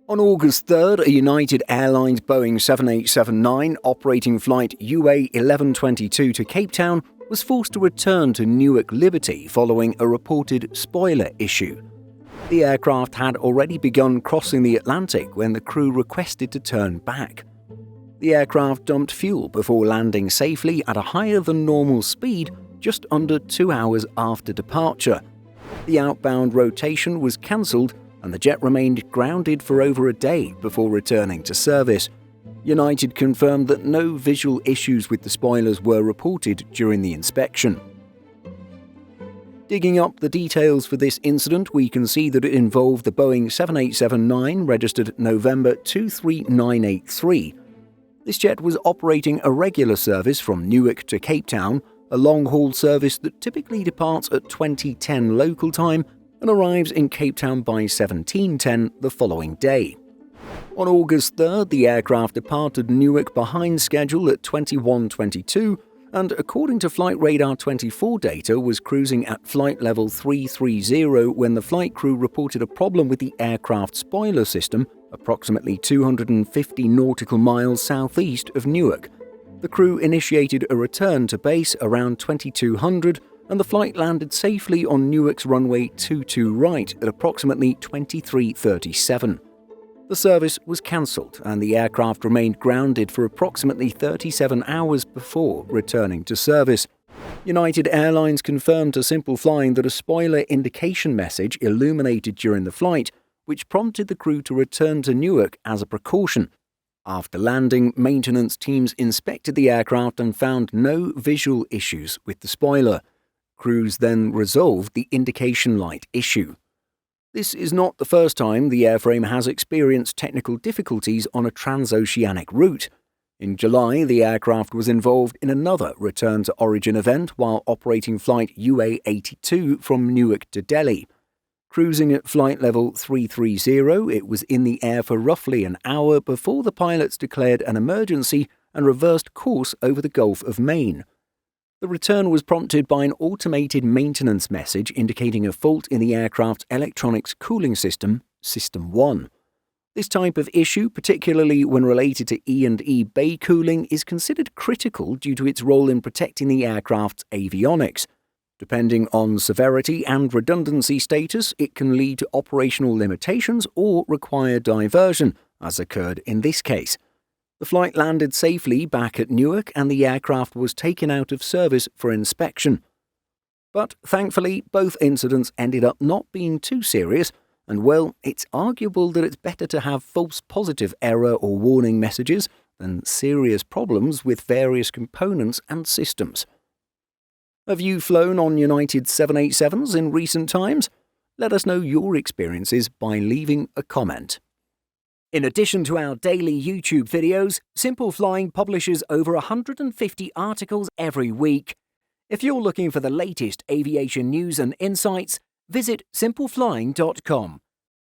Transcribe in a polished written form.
On August 3rd, a United Airlines Boeing 787-9 operating flight UA 1122 to Cape Town was forced to return to Newark Liberty following a reported spoiler issue. The aircraft had already begun crossing the Atlantic when the crew requested to turn back. The aircraft dumped fuel before landing safely at a higher than normal speed just under 2 hours after departure. The outbound rotation was cancelled and the jet remained grounded for over a day before returning to service. United confirmed that no visual issues with the spoilers were reported during the inspection. Digging up the details for this incident, we can see that it involved the Boeing 787-9 registered November 23983. This jet was operating a regular service from Newark to Cape Town, a long-haul service that typically departs at 20:10 local time and arrives in Cape Town by 17:10 the following day. On August 3rd, the aircraft departed Newark behind schedule at 21:22 and, according to Flight Radar 24 data, was cruising at flight level 330 when the flight crew reported a problem with the aircraft spoiler system approximately 250 nautical miles southeast of Newark. The crew initiated a return to base around 2200 and the flight landed safely on Newark's runway 22 right at approximately 23:37. The service was cancelled and the aircraft remained grounded for approximately 37 hours before returning to service. United Airlines confirmed to Simple Flying that a spoiler indication message illuminated during the flight, which prompted the crew to return to Newark as a precaution. After landing, maintenance teams inspected the aircraft and found no visual issues with the spoiler. Crews then resolved the indication light issue. This is not the first time the airframe has experienced technical difficulties on a transoceanic route. In July, the aircraft was involved in another return-to-origin event while operating flight UA 82 from Newark to Delhi. Cruising at flight level 330, it was in the air for roughly an hour before the pilots declared an emergency and reversed course over the Gulf of Maine. The return was prompted by an automated maintenance message indicating a fault in the aircraft's electronics cooling system, System 1. This type of issue, particularly when related to E&E bay cooling, is considered critical due to its role in protecting the aircraft's avionics. Depending on severity and redundancy status, it can lead to operational limitations or require diversion, as occurred in this case. The flight landed safely back at Newark and the aircraft was taken out of service for inspection. But thankfully, both incidents ended up not being too serious, and well, it's arguable that it's better to have false positive error or warning messages than serious problems with various components and systems. Have you flown on United 787s in recent times? Let us know your experiences by leaving a comment. In addition to our daily YouTube videos, Simple Flying publishes over 150 articles every week. If you're looking for the latest aviation news and insights, visit simpleflying.com.